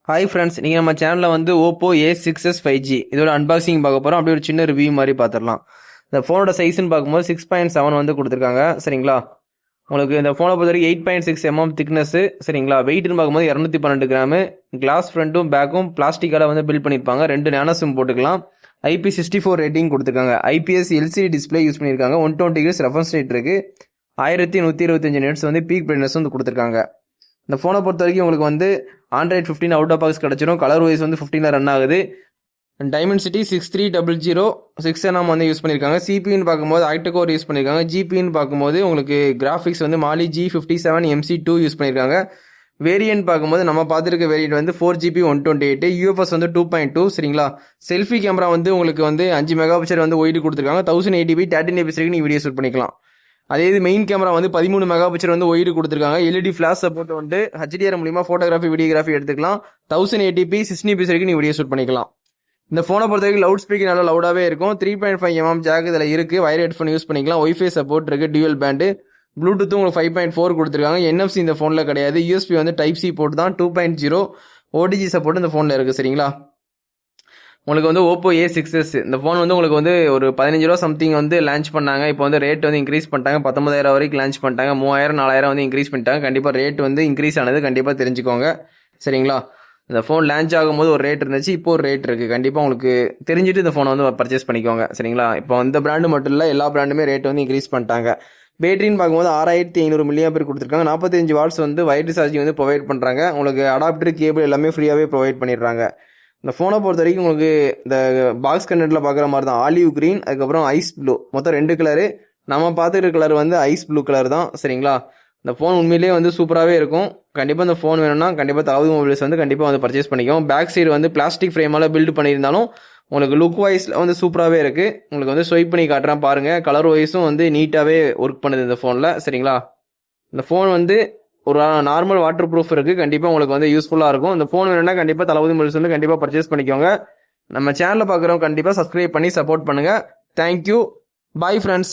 Hi friends, நீங்கள் நம்ம சேனலில் வந்து ஓப்போ A6s 5G இதோட அன்பாக்சிங் பார்க்க போகிறோம். அப்படியே ஒரு சின்ன ரிவ்யூ மாதிரி பார்த்துடலாம். இந்த ஃபோனோட சைஸ்ன்னு பார்க்கும்போது 6.7 வந்து கொடுத்துருக்காங்க. சரிங்களா, உங்களுக்கு இந்த ஃபோனை பொறுத்த வரைக்கும் 8.6 mm திக்னஸ். சரிங்களா, வெயிட்னு பார்க்கும்போது 212 கிராமு. கிளாஸ் ஃப்ரண்ட்டும் பேக்கும் பிளாஸ்டிக்கால வந்து பில்ட் பண்ணியிருப்பாங்க. 2 நேனோ சிம் போட்டுக்கலாம். IP64 ரேட்டிங் கொடுத்துருக்காங்க. IPS LCD டிஸ்பிளே யூஸ் பண்ணியிருக்காங்க. 120 Hz ரெஃபரன்ஸ் ரேட் இருக்குது. 1125 நெட்ஸ் வந்து பீக் பிரைட்னஸ் வந்து கொடுத்துருக்காங்க. இந்த ஃபோனை பொறுத்த வரைக்கும் உங்களுக்கு வந்து Android 15 அவுட் ஆஃப் பாக்ஸ் கிடச்சிரும். கலர் வைஸ் வந்து 15 ரன் ஆகுது. டைமென்சிட்டி 6300 6nm வந்து யூஸ் பண்ணியிருக்காங்க. சிபின்னு பார்க்கும்போது ஆக்டோகோர் யூஸ் பண்ணியிருக்காங்க. ஜிபின்னு பார்க்கும்போது உங்களுக்கு கிராஃபிக்ஸ் வந்து மாலி G57 MC2 யூஸ் பண்ணியிருக்காங்க. வேரியன்ட் பார்க்கும்போது நம்ம பார்த்துருக்க வேரியன்ட் வந்து 4GB 128 UFS வந்து 2.2. சரிங்களா, செல்ஃபி கேமரா வந்து உங்களுக்கு வந்து 5 மெகா பிக்சல் வந்து ஒயிட் கொடுத்துருக்காங்க. 1080p 13fps வரைக்கும் நீங்கள் வீடியோ ஷூட் பண்ணிக்கலாம். அதே இது மெயின் கேமரா வந்து 13 மெகா பிக்சல் வந்து ஒயிட் கொடுத்துருக்காங்க. LED ஃபிளாஷ் சப்போர்ட் வந்து HDR மூலியமா ஃபோட்டோகிராஃபி வீடியோகிராஃபி எடுத்துக்கலாம். 1080p 60fps வரைக்கும் நீ வீடியோ ஷூட் பண்ணிக்கலாம். இந்த ஃபோனை பொறுத்த வரைக்கும் லவுட் ஸ்பீக்கர் நல்லா லவுடாகவே இருக்கும். 3.5 mm ஜாக் இதில் இருக்குது. வயர் ஹெட்ஃபோன் யூஸ் பண்ணிக்கலாம். ஒய்ஃபை சப்போர்ட் இருக்குது. Dual band. ப்ளூடூத்தும் உங்களுக்கு 5.4 கொடுத்துருக்காங்க. NFC இந்த ஃபோனில் கிடையாது. USB வந்து டைப் C போர்ட் தான். 2.0 OTG சப்போர்ட் இந்த ஃபோனில் இருக்குது. சரிங்களா, உங்களுக்கு வந்து ஓப்போ A6s இந்த ஃபோன் வந்து உங்களுக்கு வந்து ஒரு 15 ரூபா சம்திங் வந்து லான்ச் பண்ணாங்க. இப்போ வந்து ரேட் வந்து இன்க்ரீஸ் பண்ணிட்டாங்க. 19,000 வரைக்கும் லான்ச் பண்ணிட்டாங்க. 3000 4000 வந்து இன்க்ரீஸ் பண்ணிட்டாங்க. கண்டிப்பாக ரேட் வந்து இன்க்ரீஸ் ஆனது கண்டிப்பாக தெரிஞ்சுக்கோங்க. சரிங்களா, இந்த ஃபோன் லான்ச் ஆகும்போது ஒரு ரேட் இருந்துச்சு, இப்போ ஒரு ரேட் இருக்குது. கண்டிப்பாக உங்களுக்கு தெரிஞ்சுட்டு இந்த ஃபோனை வந்து பர்ச்சேஸ் பண்ணிக்கோங்க. சரிங்களா, இப்போ இந்த பிராண்டு மட்டும் இல்லை, எல்லா பிராண்டுமே ரேட் வந்து இன்க்ரீஸ் பண்ணிட்டாங்க. பேட்டரின்னு பார்க்கும்போது 6500 mAh கொடுத்துருக்காங்க. 45 வாட்ஸ் வந்து வயர்டு சார்ஜிங் வந்து ப்ரொவைட் பண்ணுறாங்க. உங்களுக்கு அடாப்டர் கேபிள் எல்லாமே ஃப்ரீயாகவே ப்ரொவைட் பண்ணிடுறாங்க. இந்த ஃபோனை பொறுத்த வரைக்கும் உங்களுக்கு இந்த பாக்ஸ் கண்டென்ட்டில் பார்க்குற மாதிரி தான் ஆலிவ் க்ரீன், அதுக்கப்புறம் ஐஸ் ப்ளூ, மொத்தம் 2 கலரு. நம்ம பார்த்துக்கிற கலர் வந்து ஐஸ் ப்ளூ கலர் தான். சரிங்களா, இந்த ஃபோன் உண்மையிலேயே வந்து சூப்பராகவே இருக்கும். கண்டிப்பாக இந்த ஃபோன் வேணும்னா கண்டிப்பாக தகுதி மொபைல்ஸ் வந்து கண்டிப்பாக வந்து பர்ச்சேஸ் பண்ணிக்கும். பேக் சைடு வந்து பிளாஸ்டிக் ஃப்ரேமால் பில்டு பண்ணியிருந்தாலும் உங்களுக்கு லுக் வைஸில் வந்து சூப்பராகவே இருக்குது. உங்களுக்கு வந்து ஸ்வைப் பண்ணி காட்டுறேன் பாருங்கள். கலர் வைஸும் வந்து நீட்டாகவே ஒர்க் பண்ணுது இந்த ஃபோனில். சரிங்களா, இந்த ஃபோன் வந்து ஒரு நார்மல் வாட்டர் ப்ரூஃப் இருக்குது. கண்டிப்பாக உங்களுக்கு வந்து யூஸ்ஃபுல்லாக இருக்கும். இந்த ஃபோன் வேணும்னா கண்டிப்பாக தளபதி மொபைல்ஸ் வந்து கண்டிப்பாக பர்ச்சேஸ் பண்ணிக்கோங்க. நம்ம சேனலில் பார்க்குறவங்க கண்டிப்பாக சப்ஸ்கிரைப் பண்ணி சப்போர்ட் பண்ணுங்கள். Thank you, bye friends.